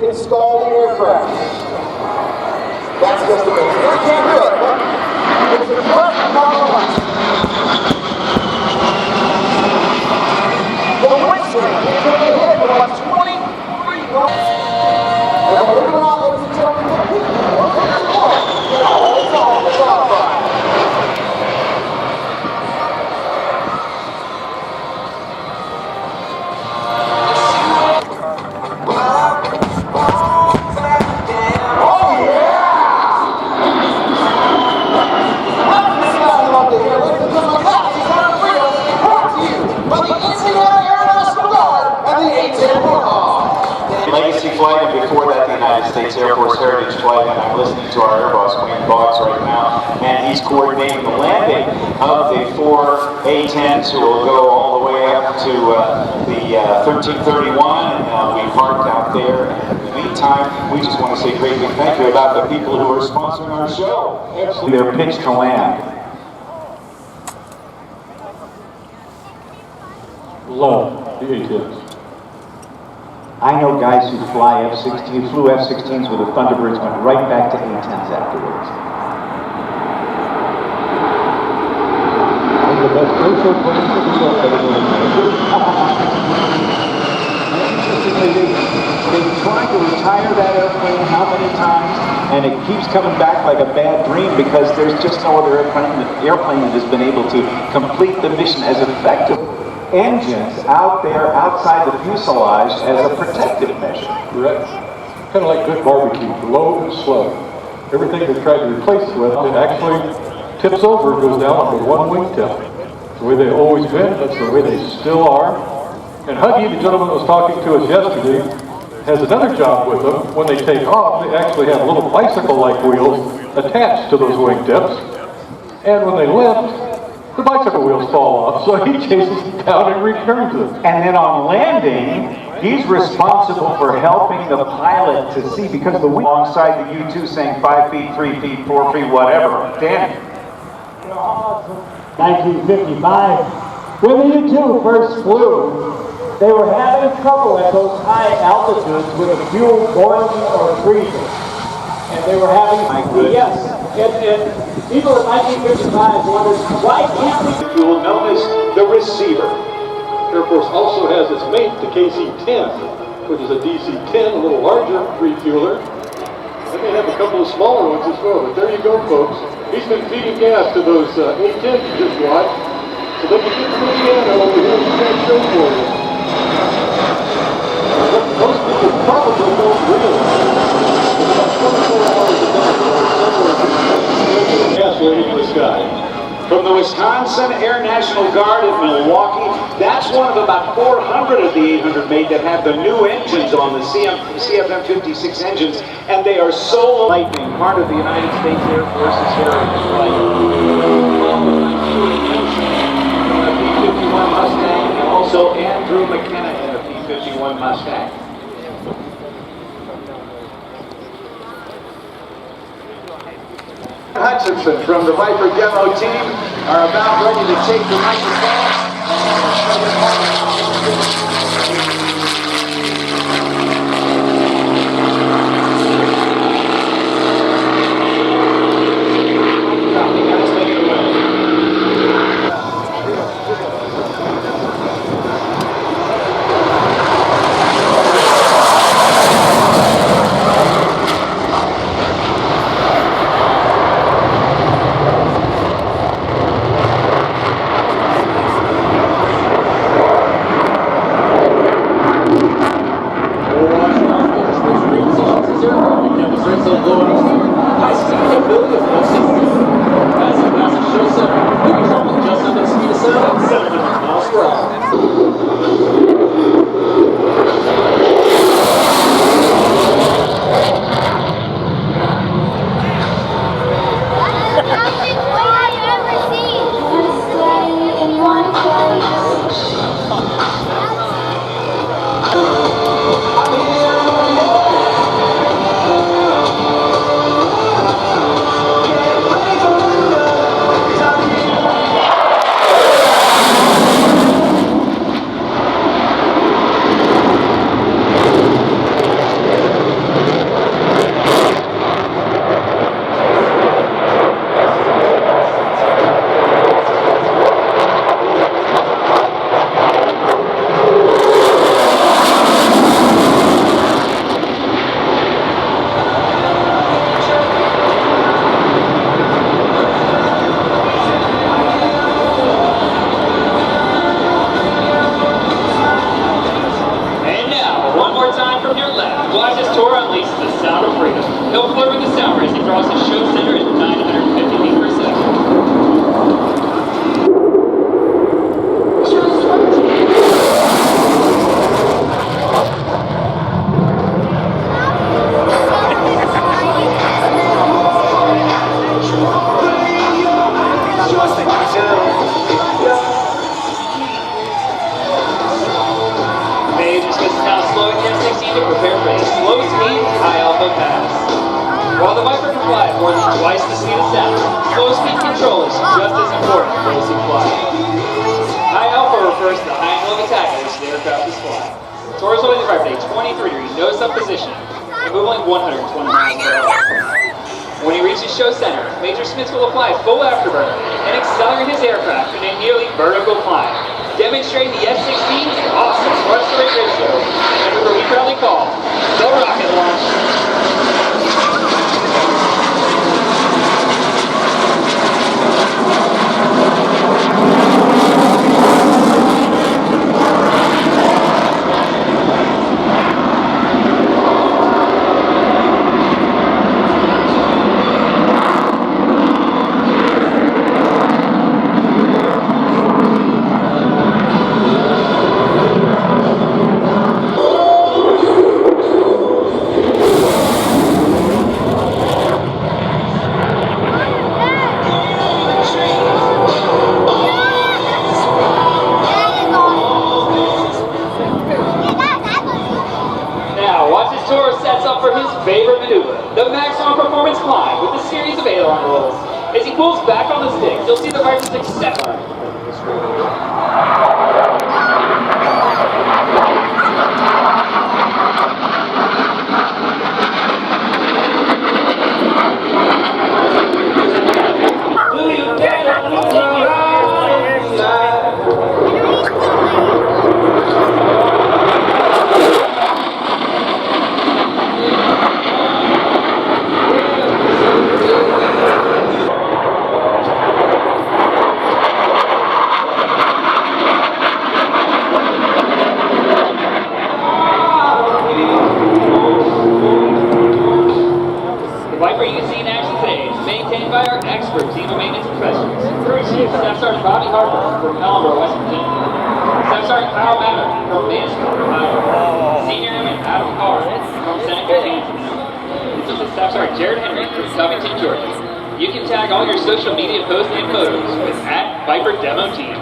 Install the aircraft. That's just the basics. You can't do it, but it's a plus nonetheless. The wind speed is going to hit about 23 knots. And believe it or not, ladies and gentlemen, the people it's all fine. Legacy flight, and before that the United States Air Force Heritage flight, and I'm listening to our Air Boss Wayne Boggs right now, and he's coordinating the landing of the 4 A-10s who will go all the way up to the 1331, and we parked out there. And in the meantime, we just want to say great big thank you about the people who are sponsoring our show. They're pitched to land. Love the A-10s. I know guys who fly F-16, flew F-16s with the Thunderbirds, went right back to A-10s afterwards. One of the best airship planes in the world ever made. They've tried to retire that airplane how many times, and it keeps coming back like a bad dream because there's just no other airplane that has been able to complete the mission as effectively. Engines out there outside the fuselage as a protective measure. Correct. Kind of like good barbecue, low and slow. Everything they tried to replace it with, it actually tips over and goes down with one wingtip. It's the way they've always been, that's the way they still are. And Huggy, the gentleman that was talking to us yesterday, has another job with them. When they take off, they actually have little bicycle-like wheels attached to those wingtips. And when they lift, the bicycle wheels fall off, so he chases them down and returns them. And then on landing, he's responsible for helping the pilot to see, because the wing alongside the U-2 saying 5 feet, 3 feet, 4 feet, whatever. Danny. 1955, when the U-2 first flew, they were having trouble at those high altitudes with the fuel boiling or freezing. And they were having, yes, people in 1955 wondered, why can't we? The fuel known as the receiver. Air Force also has its mate, the KC-10, which is a DC-10, a little larger refueler. They may have a couple of smaller ones as well, but there you go, folks. He's been feeding gas to those A-10s you just watched, so they can get to Louisiana over here and can't show for you. Most people probably don't realize about 24 hours a day, somewhere gas waiting in the sky. From the Wisconsin Air National Guard in Milwaukee, that's one of about 400 of the 800 made that have the new engines on the CFM56 engines, and they are so lightning, part of the United States Air Force's heritage flight. A P51 Mustang, and also Andrew McKenna in a P51 Mustang. Hutchinson from the Viper demo team are about ready to take the microphone Stratotanker prepared for a slow-speed, high-alpha pass. While the Viper can fly more than twice the speed of sound, slow-speed control is just as important for racing flying. High-alpha refers to the high angle of attack at which the aircraft is flying. Torres holding the Viper at a 23-degree nose-up position and moving 120 miles per hour. When he reaches show center, Major Smith will apply full afterburner and accelerate his aircraft in a nearly vertical climb, demonstrating the F16's awesome thrust-to-rate ratio, and what we proudly call the rocket launch. Favorite maneuver, the maximum performance climb with a series of aileron rolls. As he pulls back on the stick, you'll see the Viper's exceptional. You can tag all your social media posts and photos with @ViperDemoTeam.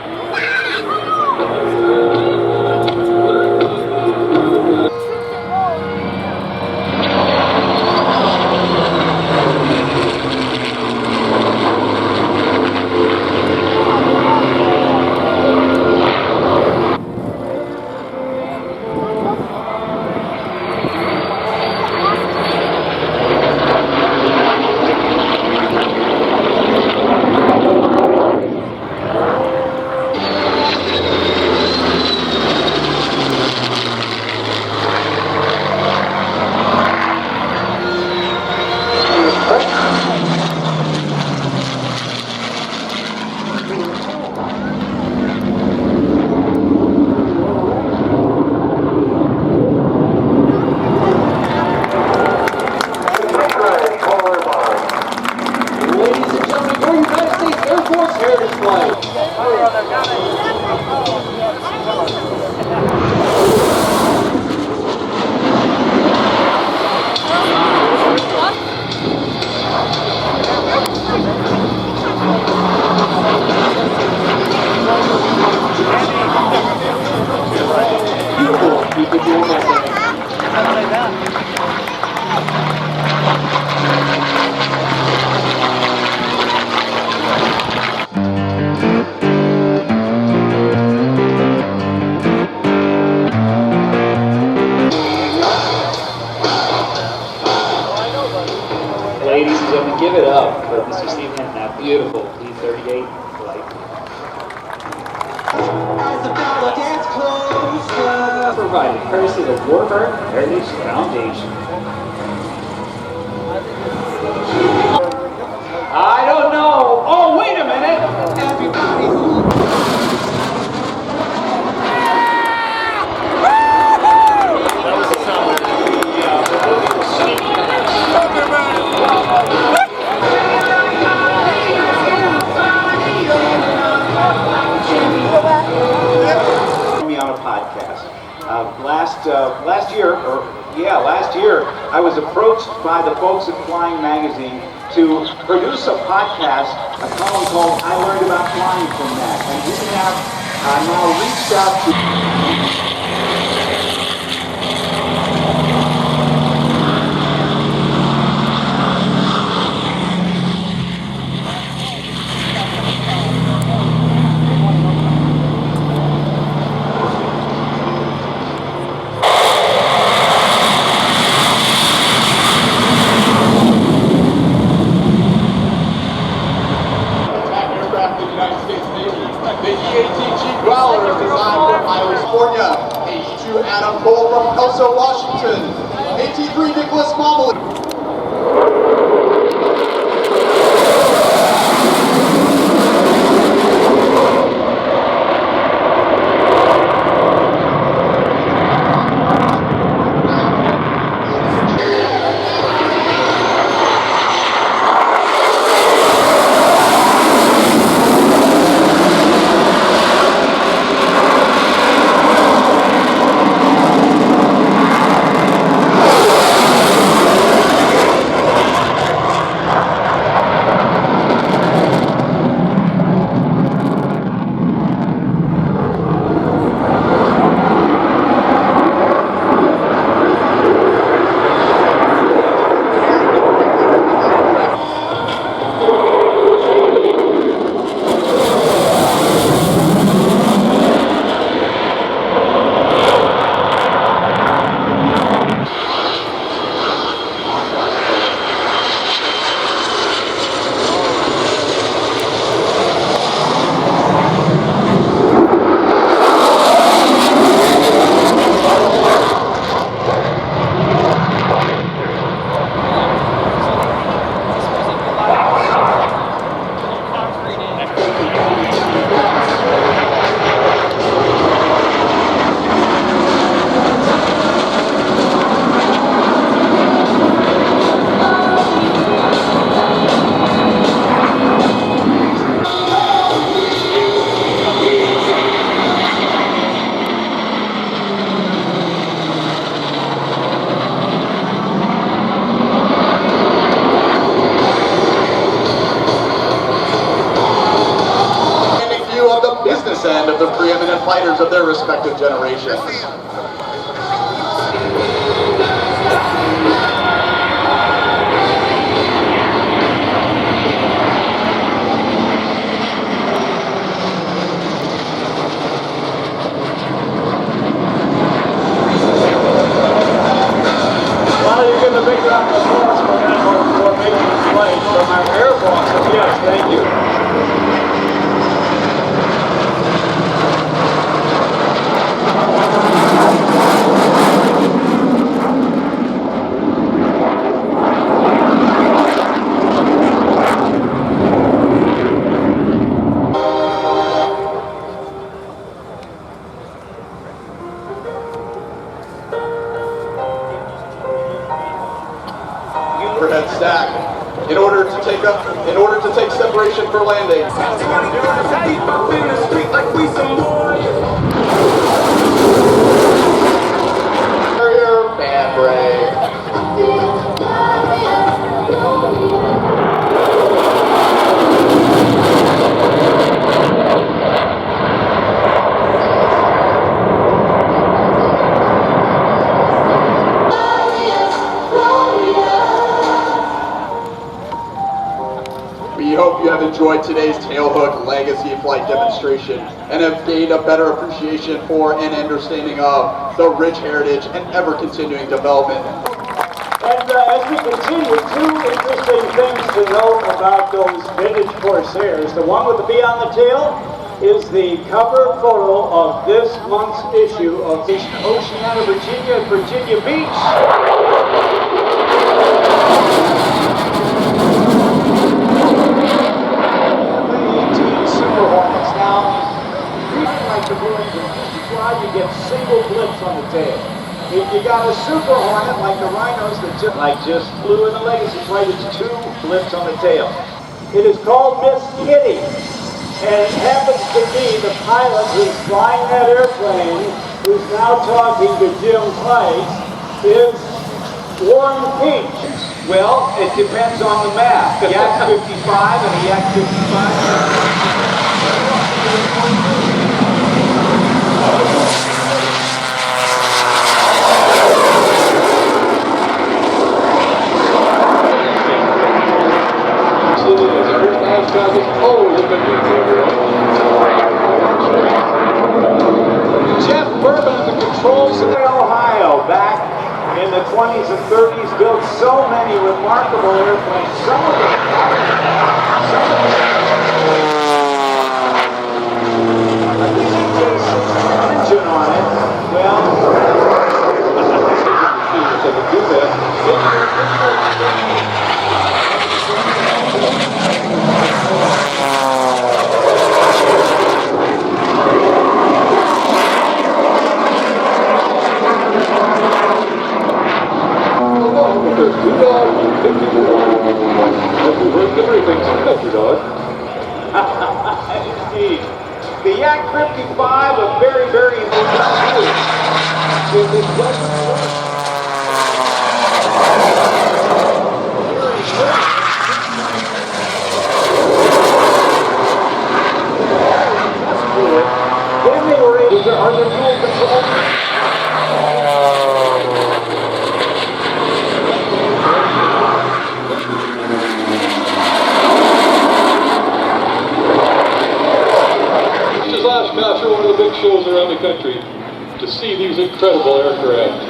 Ladies and gentlemen, give it up for Mr. Steve Hinton, that beautiful P38 flight. Provided courtesy of the Warbirds Heritage Foundation. I don't know. Oh, wait a minute. Everybody who... Me on a podcast. Last year, I was approached by the folks at Flying Magazine to produce a podcast, a column called I Learned About Flying from That. And we have now reached out to... Also Washington, AT3 Nicholas Momley. End of the preeminent fighters of their respective generations. Well, you give a big round of applause for that for making this flight from our air bosses. Yes, thank you. Overhead stack. In order to take separation for landing. Carrier, band brake. We hope you have enjoyed today's Tailhook Legacy Flight demonstration and have gained a better appreciation for and understanding of the rich heritage and ever-continuing development. And as we continue, two interesting things to note about those vintage Corsairs. The one with the B on the tail is the cover photo of this month's issue of Oceana, Virginia, Virginia Beach. You get single blips on the tail. If you got a Super Hornet like the Rhinos that just flew in the Legacy flight, it's two blips on the tail. It is called Miss Kitty, and it happens to be the pilot who's flying that airplane, who's now talking to Jim Price, is Warren Peach. Well, it depends on the map. Yak 55 and a Yak 55. Jeff Bourbon at the controls in Ohio, back in the 20s and 30s, built so many remarkable airplanes. Some of them I think engine on it. Well, We've heard different things from Country Dog. Indeed. The Yak 55, a very, very important Then they were able to, are there rules control? Oshkosh are one of the big shows around the country to see these incredible aircraft.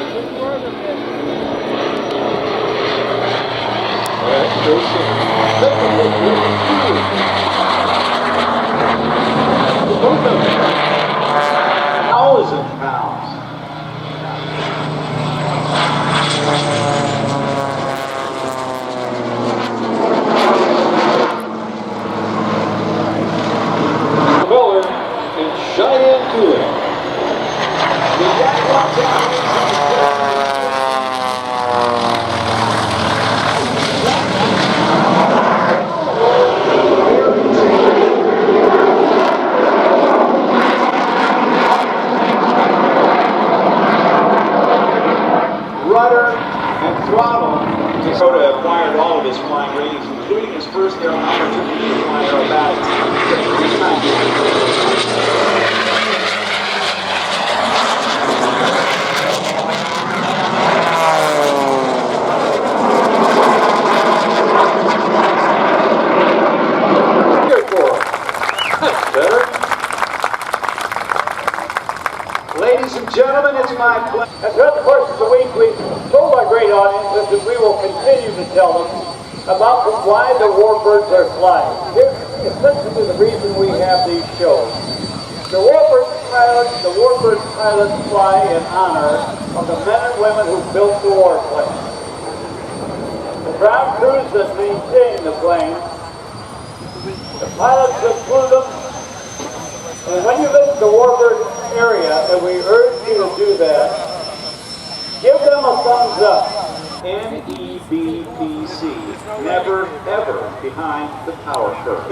Thousand pounds. Miller and Cheyenne Tooling. Rudder and throttle. Dakota acquired all of his flying ratings, including his first opportunity to fly aerobatics. Ladies and gentlemen, it's my pleasure. And throughout the course of the week, we've told our great audiences that we will continue to tell them about why the Warbirds are flying. Here's essentially the reason we have these shows. The Warbirds pilots fly in honor of the men and women who built the warplane. The ground crews that maintain the plane, the pilots that flew them, and when you visit the Warbird area, and we urge you to do that, give them a thumbs up. NEBPC, never ever behind the power curve.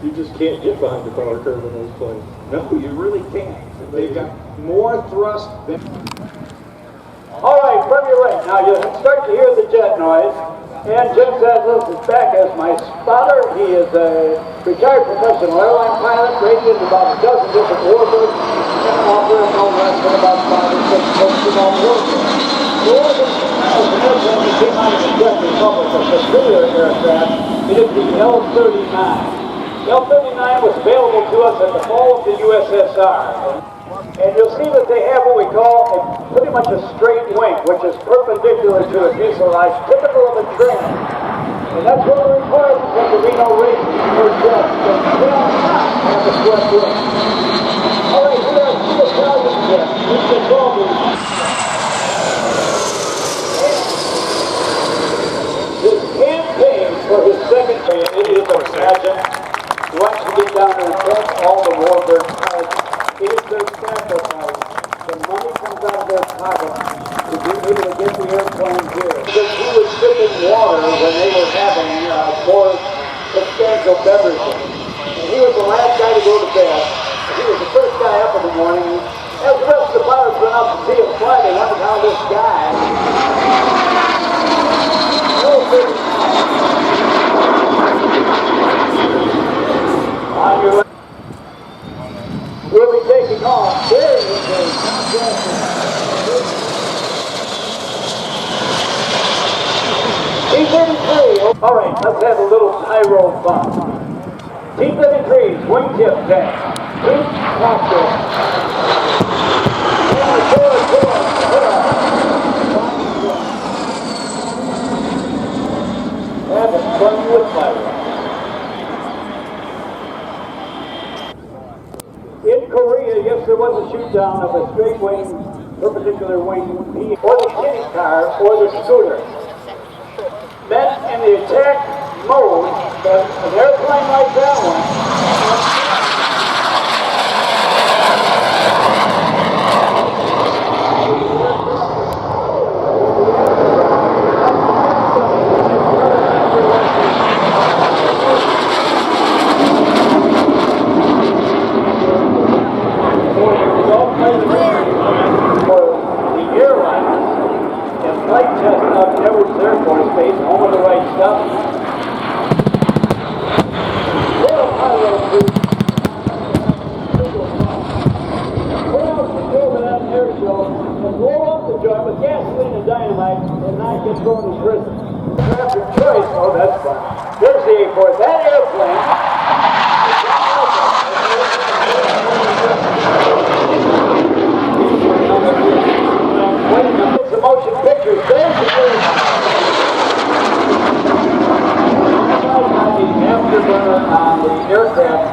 You just can't get behind the power curve in those planes. No, you really can't. They've got more thrust than... All right, from your right. Now you start to hear the jet noise. And Jim Zazos is back as my spotter. He is a retired professional airline pilot, rated about a dozen different warbirds, and an author of no less than about 5 or 6 books about warbirds. The Warbirds is an airplane that came out of the Czech Republic, a Goodyear aircraft. It is the L-39. The L-39 was available to us at the fall of the USSR. And you'll see that they have what we call pretty much a straight wing, which is perpendicular to a fuselage, typical of a train. And that's what we're required because there be no racing or jets. So we will not have a swept wing. All right, we have 2 Italian jets. We can call these. His campaign for his second man, it is a pageant. He wants to get down there and thank all the Warbird pilots. It is their sacrifice. The money comes out of their pocket to be able to get the airplane here. Because he was sipping water when they were having more substantial beverages. And he was the last guy to go to bed. He was the first guy up in the morning. As the rest of the pilots went up to see him fly, they wondered how this guy... On your left. We'll be taking off. There is a T-33. All right, let's have a little pyro fun. T-33's wingtip deck. 2 cockpits. Having fun with pyro. In Korea, yes, there was a shoot down of a straight wing, perpendicular wing, or the kitty car, or the scooter. Meant in the attack mode, but an airplane like that one, Force Base, home of the right stuff. Little highway crew. Put out the field of that air show and blow up the joint with gasoline and dynamite and not get thrown in prison. Traffic choice, oh that's fun. There's the A-4. That airplane. The motion pictures, basically. The afterburner on the aircraft.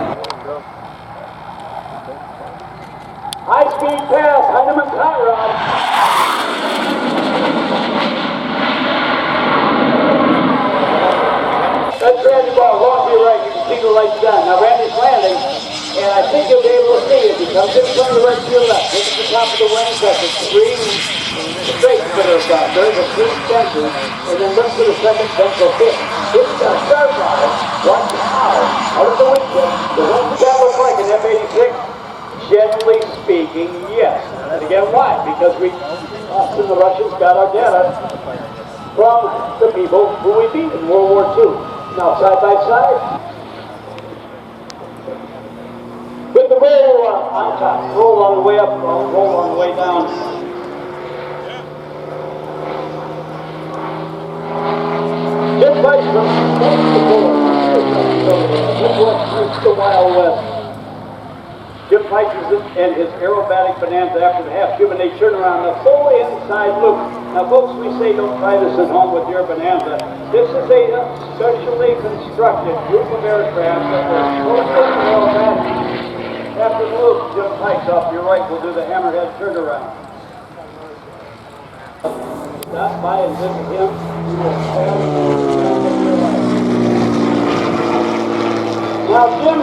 High-speed pass, Heinemann tie rod. That's Randy Ball, long to your right, you can see the lights down. Now Randy's landing, and I think you'll be able to see it. He comes in from the right to your left. This is the top of the wing, that's a three straight spitter about. There's a three sensor, and then look for the second central hit. It's got a sharp on it. Watch the power. Out of the wingtip. The wings that look like an F-86? Generally speaking, yes. And again, why? Because us and the Russians got our data from the people who we beat in World War II. Now, side by side, with the roll on top, roll on the way up, roll on the way down. Just like from the Wild West. Jim Price and his aerobatic bonanza after the half-Cuban, they turn around the full inside loop. Now, folks, we say don't try this at home with your bonanza. This is a specially constructed group of aircraft that were totally aerobatic. After the loop, Jim Price off your right will do the hammerhead turnaround. Stop by and visit him. You will stand your life. Now, Jim,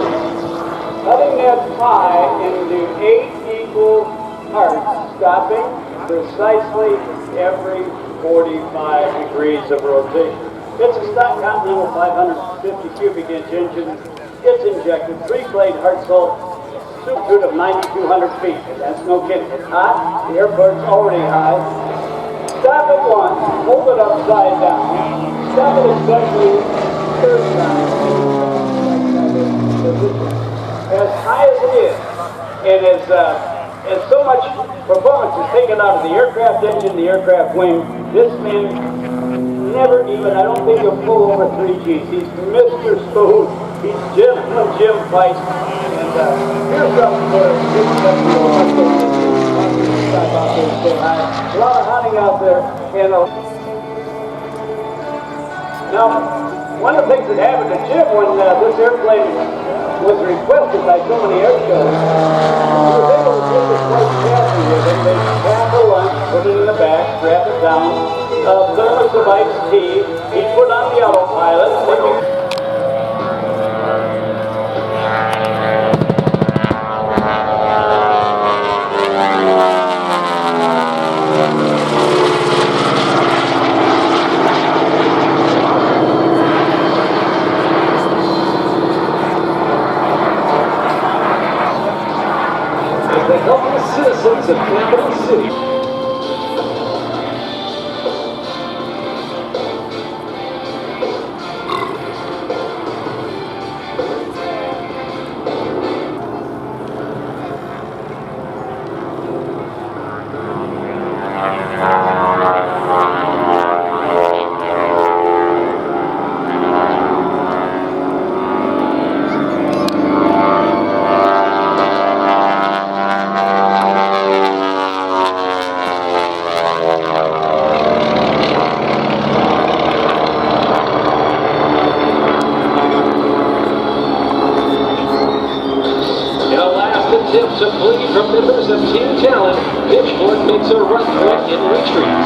cutting that pie into 8 equal parts, stopping precisely every 45 degrees of rotation. It's a stock Continental 550 cubic inch engine. It's injected 3-blade Hartzell, altitude of 9,200 feet. And that's no kidding. It's hot. The airport's already high. Stop it once. Hold it upside down. Stop it especially third time. As high as it is, and as so much performance is taken out of the aircraft engine, the aircraft wing, this man never even, I don't think he'll pull over 3 Gs. He's Mr. Smooth. He's Jim Price. And here's something for his a lot of hunting out there. And now, one of the things that happened to Jim when this airplane was requested by so many air shows, he was able to get this white chassis with him. They pack a lunch, put it in the back, strap it down, thermos of iced tea, he put on the autopilot. The helpless citizens of Capital City. To flee from members of Team Talent, Pitchfork makes a run for it in retreat.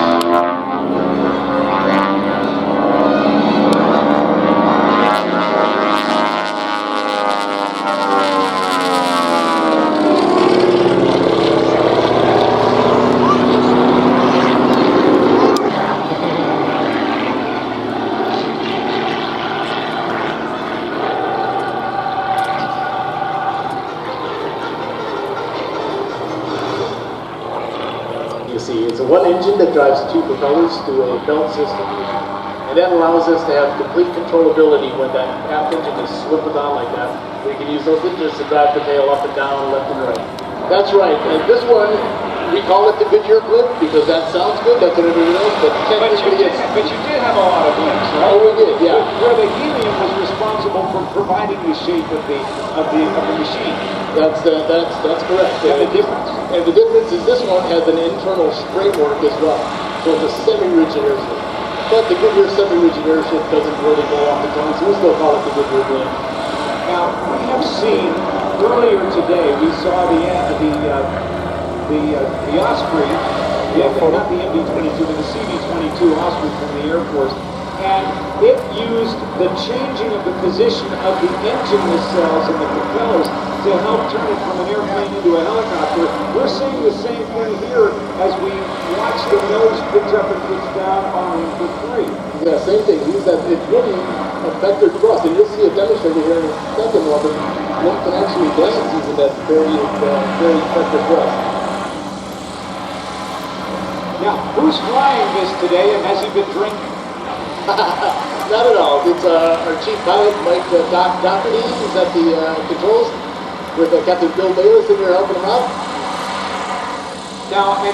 It's a one engine that drives 2 propellers through a belt system. that allows us to have complete controllability when that aft engine is slipping on like that. We can use those hinges to drive the tail up and down, left and right. That's right. And this one, we call it the Goodyear Blimp because that sounds good. That's what everybody knows. But you did have a lot of blimps, right? Oh, we did, yeah. Where the helium was responsible for providing the shape of the machine. That's correct. And the difference is this one has an internal spray work as well. So it's a semi-rigid airship. But the Goodyear semi-rigid airship doesn't really go off the tongue, so we still call it the Goodyear Blimp. Now, we have seen earlier today, we saw the Osprey, not the MD-22, but the CV-22 Osprey from the Air Force, and it used the changing of the position of the engine nacelles and the propellers to help turn it from an airplane into a helicopter. We're seeing the same thing here as we watch the nose pitch up and pitch down on Input 3. Yeah, same thing. It's really effective thrust, and you'll see it demonstrated here in a second, Robert. One can actually blast using that very effective thrust. Now, who's flying this today, and has he been drinking? Not at all. It's our chief pilot, Mike Doherty, is at the controls with Captain Bill Bayless in here helping him out. Now, and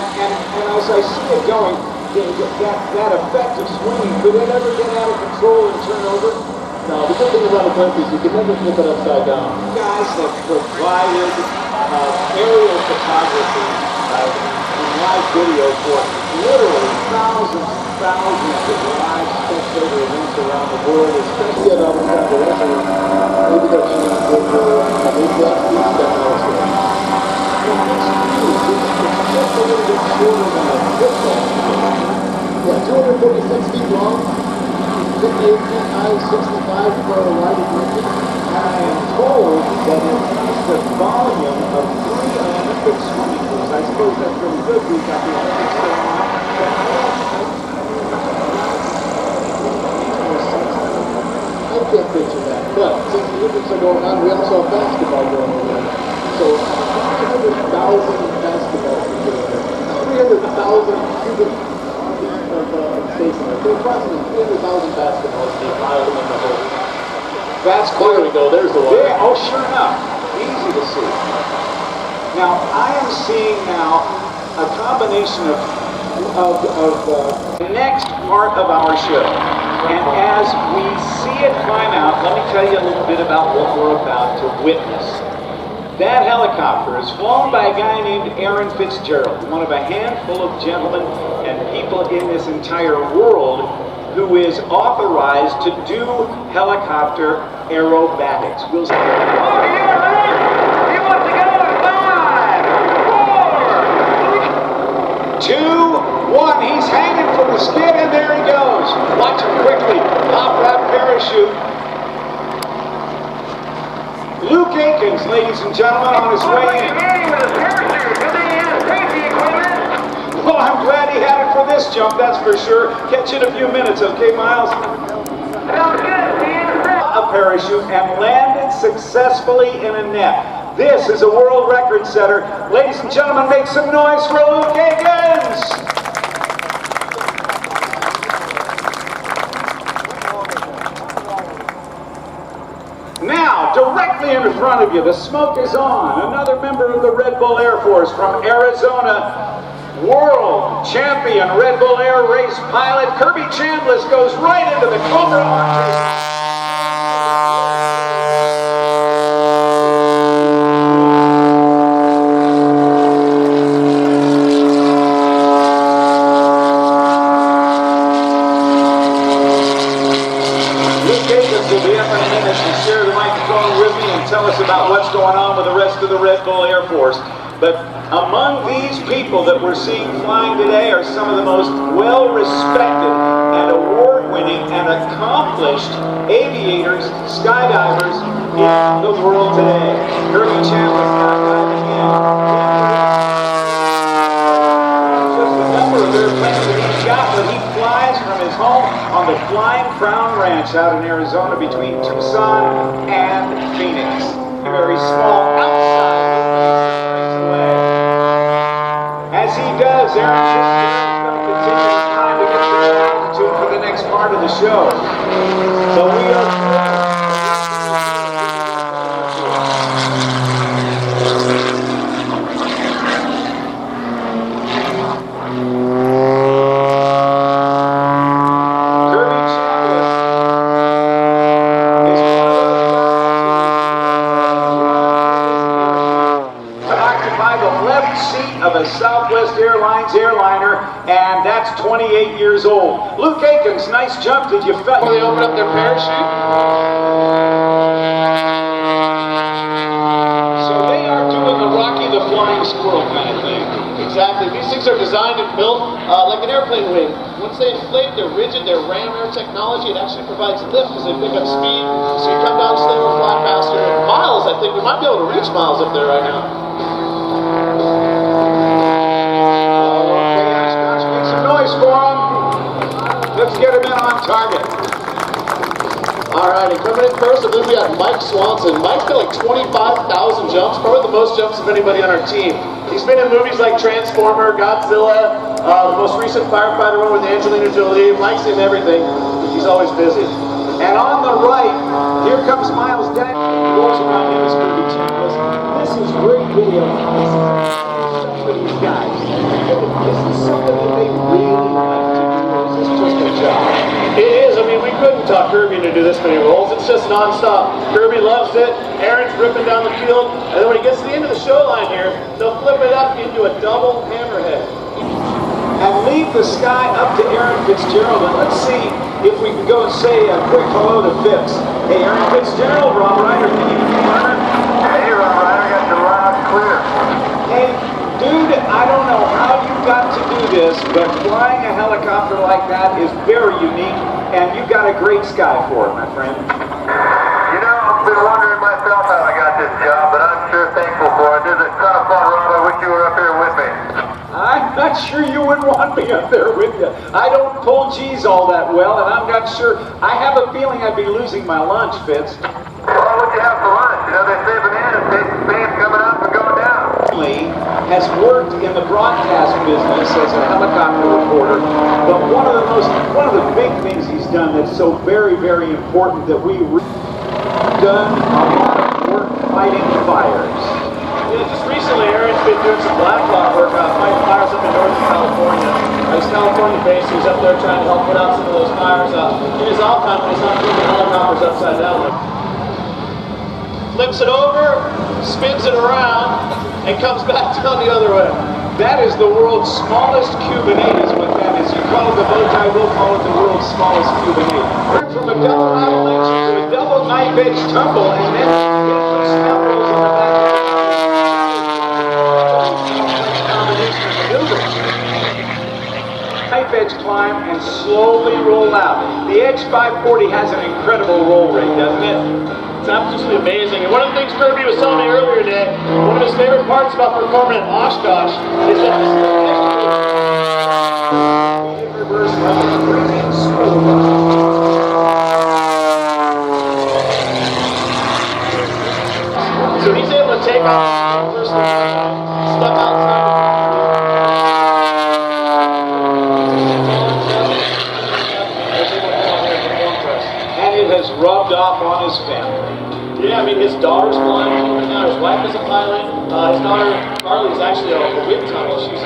as I see it going, that effect of swinging, could it ever get out of control and turn over? No, the good thing about a blimp is you can never flip it upside down. Guys that provided aerial photography and live video for literally thousands of live spectator events around the world, Especially at other conferences, maybe they're aiming for maybe that's the step also. it's just a little bit shorter than a football. Yeah, 246 feet long, 58 feet high, 65 for a wide dimension. And I am told that it has the volume of 3 Olympic swimming pools. I suppose that's really good. We've got the Olympics going on. I can't picture that. But since the Olympics are going on, we also have basketball going on. So 300,000 basketball people there. 300,000 cubic feet of space in there. So approximately 300,000 basketballs being piled in the hole. That's There we go, there's the water. Yeah, oh, sure enough. Easy to see. Now, I am seeing now a combination of the next part of our show. And as we see it climb out, let me tell you a little bit about what we're about to witness. That helicopter is flown by a guy named Aaron Fitzgerald, one of a handful of gentlemen and people in this entire world who is authorized to do helicopter aerobatics. We'll see. He wants to go in 5, 4, 2, 1. He's hanging from the skid, and there he goes. Watch him quickly pop that parachute. Luke Akins, ladies and gentlemen, on his way in. Well, I'm glad he had it for this jump, that's for sure. Catch you in a few minutes, okay, Miles? A parachute and landed successfully in a net. This is a world record setter. Ladies and gentlemen, make some noise for Luke Akins! Now, directly in front of you, the smoke is on. Another member of the RedBull Air Force from Arizona. World champion RedBull Air Race pilot Kirby Chambliss goes right into the Cobra launches. Luke Akins will be up in a minute to share the microphone with me and tell us about what's going on with the rest of the RedBull Air Force. But among these people that we're seeing flying today are some of the most well-respected and award-winning and accomplished aviators, skydivers in the world today. Kirby Chambliss skydiving in. Just a number of airplanes that he's got, but he flies from his home on the Flying Crown Ranch out in Arizona between Tucson and Phoenix. Very small outside. As as he does, AirVenture is going to continue his climb to get to altitude for the next part of the show. So we are of a Southwest Airlines airliner, and that's 28 years old. Luke Aikens, nice jump. Did you feel? Before they open up their parachute. So they are doing the Rocky the Flying Squirrel kind of thing. Exactly. These things are designed and built like an airplane wing. Once they inflate, they're rigid, they're ram air technology. It actually provides lift because they pick up speed. So you come down slower, fly faster. Miles, I think we might be able to reach miles up there right now. Let's get him in on target. Alright, coming in first, I believe we got Mike Swanson. Mike's got like 25,000 jumps, probably the most jumps of anybody on our team. He's been in movies like Transformer, Godzilla, the most recent firefighter one with Angelina Jolie. Mike's in everything. He's always busy. And on the right, here comes Miles Daniels. Rolls around him is going to be timeless. This is great video. This is for these guys. This is something that they really like to do. This is just a job. It is. I mean, we couldn't talk Kirby into do this many rolls. It's just nonstop. Kirby loves it. Aaron's ripping down the field. And then when he gets to the end of the show line here, they'll flip it up into a double hammerhead. And leave the sky up to Aaron Fitzgerald. And let's see if we can go and say a quick hello to Fitz. Hey, Aaron Fitzgerald, Rob Ryder, can you hear me? Hey, Rob Ryder, got the loud clear. Hey, dude, I don't know how you got to do this, but flying a helicopter like that is very unique, and you've got a great sky for it, my friend. You know, I've been wondering myself how I got this job, but I'm sure thankful for it. This is kind of fun, Rob. I wish you were up here with me. I'm not sure you would want me up there with you. I don't pull G's all that well, and I'm not sure. I have a feeling I'd be losing my lunch, Fitz. Well, what'd you have for lunch? You know, they say bananas taste the same coming up and going down. Has worked in the broadcast business as a helicopter reporter, but one of the big things he's done that's so very, very important that we done a lot of work fighting fires. Yeah, just recently, Aaron's been doing some blacktop work fighting fires up in Northern California. He's California-based. He's up there trying to help put out some of those fires in his off time when he's not flipping helicopters upside down. Flips it over, spins it around, and comes back down the other way. That is the world's smallest Cuban 8 is what that is. You call it the bow tie, we'll call it the world's smallest Cuban 8. Went from a double avalanche to a double knife edge tumble, and then get some snap rolls on the back of the combination of maneuvers. Knife edge climb and slowly roll out. The Edge 540 has an incredible roll rate, doesn't it? It's absolutely amazing. And one of the things Kirby was telling me earlier today, one of his favorite parts about performing at Oshkosh is that this is reverse level bringing slow. So he's able to take off first step outside. And it has rubbed off on his family. Yeah, I mean, his daughter's flying right now. His wife is a pilot. His daughter, Carly, is actually a wind tunnel. She's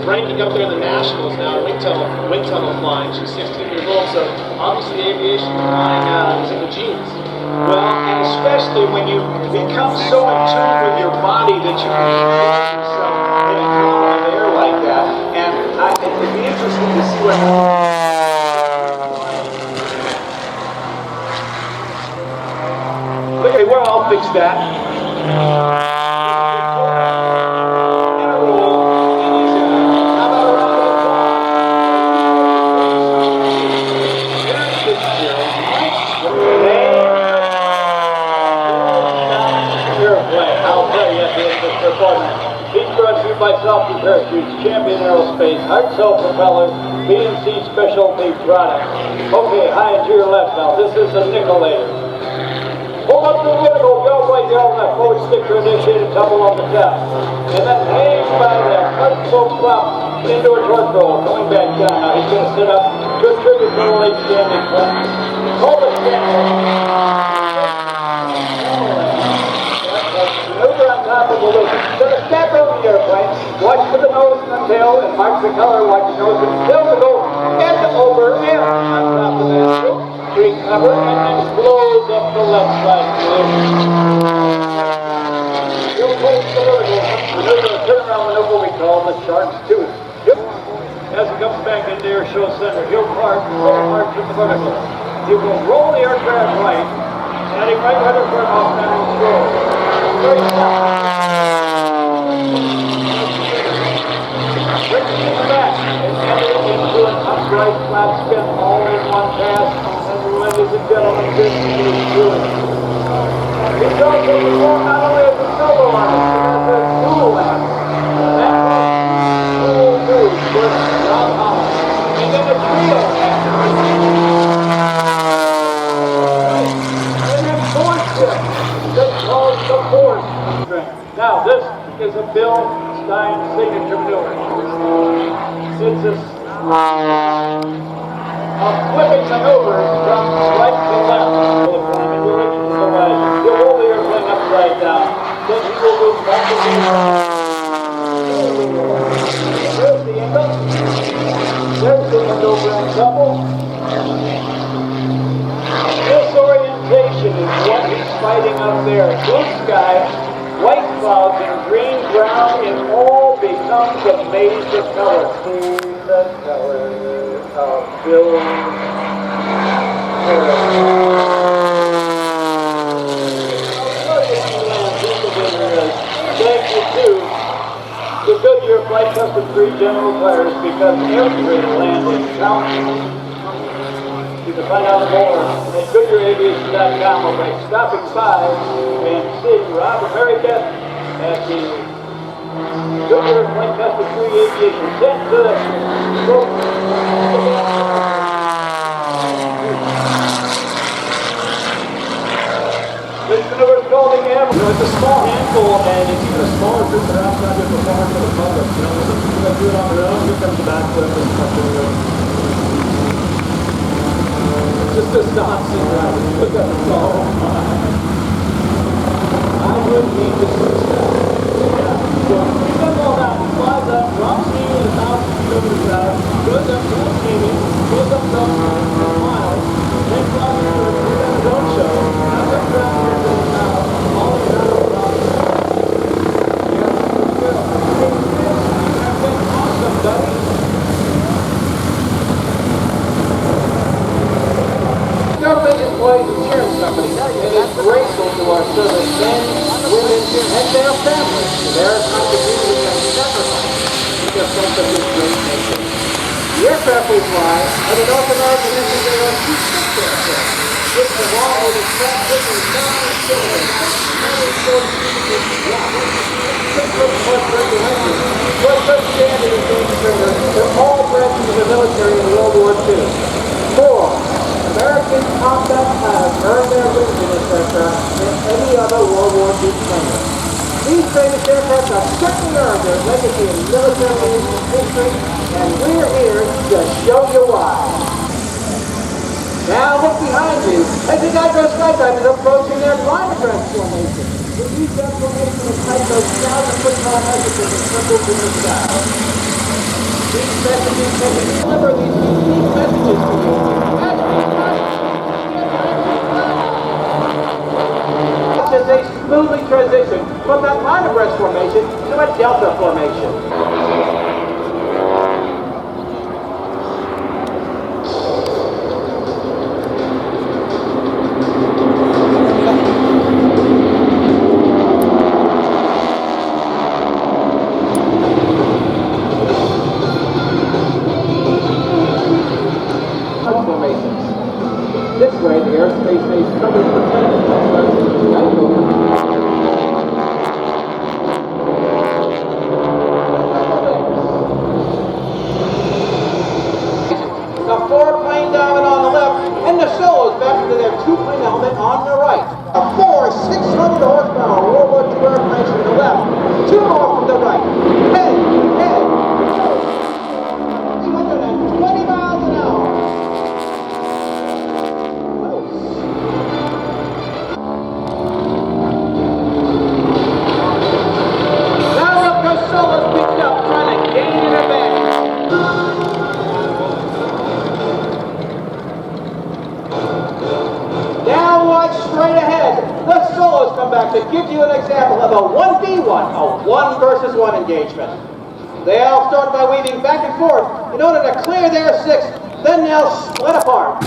ranking up there in the Nationals now, wind tunnel flying. She's 16 years old, so obviously aviation flying is in the genes. Well, and especially when you become so in tune with your body that you can put yourself in a column of air like that. And it'd be interesting to see what happens. Okay, well, I'll fix that. And a roll. And he's in. How about a round of applause? Aaron Fitzgerald, nice. I'll tell you at the end of this performance. These brought to you by Software Parachutes, Champion Aerospace, Hard-Cell Propeller, B&C Specialty Products. Okay, high and to your left now. This is the Nicolator. Hold up the window, go right the left, forward stick to initiate a tumble on the test. And then hang by there, cut full flop into a torque roll, coming back down. Now he's going to sit up, good tribute to the late standing flip. Hold it down. Maneuver on top of the loop. So the step over the airplane, watch for the nose and the tail, and mark the color, watch the nose and the tail to go and over and on top of that loop. Recover and then close up the left side loop. You'll hold the maneuver, a turnaround maneuver we call the shark's tooth. Yep. As it comes back into AIRSHOW center, he'll park to the vertical. He will roll the aircraft right, adding right rudder for an off-landing stroke. Very fast. Bring it in the back and enter it into an upright flat spin all in one pass. Ladies and gentlemen, this is good. It's also performed not only as a solo artist, but as a dual act. That was dual moves with John Holland. And then a trio act. And then fourth shift. That's called the fourth. Now, this is a Bill Stein signature maneuver. It's a flipping maneuver from right to left. He'll roll the airplane upside down. Then he will move back to the There's the angle. There's the maneuver and double. This orientation is what he's fighting up there. Blue sky, white clouds, and green ground, it all becomes a major color. The color of Bill. Thank you to the Goodyear Flight Custom 3 General Tires, because every landing counts. You can find out more at GoodyearAviation.com. We'll make stopping by and seeing Rob America at the Goodyear Flight Custom 3 Aviation. Sent to the this maneuver is called the amber. You know, it's a small handful, and it's even a smaller group that are outside their performance for the public. You know, some people that do it on their own, here comes the backflip and stuff like that. Just a stop scene around it. Look at the song. I would need to switch that. Yeah. So, he does all that. He flies up, drops me at 1,000 kilometers out, goes up to the ceiling, goes up to miles, then flies into his own show. Now they're traveling to the south, all the way down to the yeah, good. That's awesome, buddy. Government employees insurance company, and is grateful to our service men, women, and their families for their contributions and sacrifice to the defense of this great nation. The aircraft we fly are the North American Infantry T-6 aircraft, which along with its transmission sound cylinders, was the standard of being served in all branches of the military in World War II. 4. American combat pilots earned their wings in this aircraft than any other World War II plane. These famous aircraft have certainly earned their legacy in military aviation history, and we're here to show you why. Now look behind you as the Albatros skydivers approaching their climate transformation. With these transformations of type those 1,000-foot tall messages and circles in the sky. These messages can deliver these unique messages to you. As they smoothly transition from that line of rest formation to a delta formation. This way, the airspace stays covered in protected the 4-plane diamond on the left, and the solos back into their 2-plane helmet on the right. A 4 600 horsepower you an example of a 1v1, a 1 versus 1 engagement. They all start by weaving back and forth in order to clear their 6, then they'll split apart.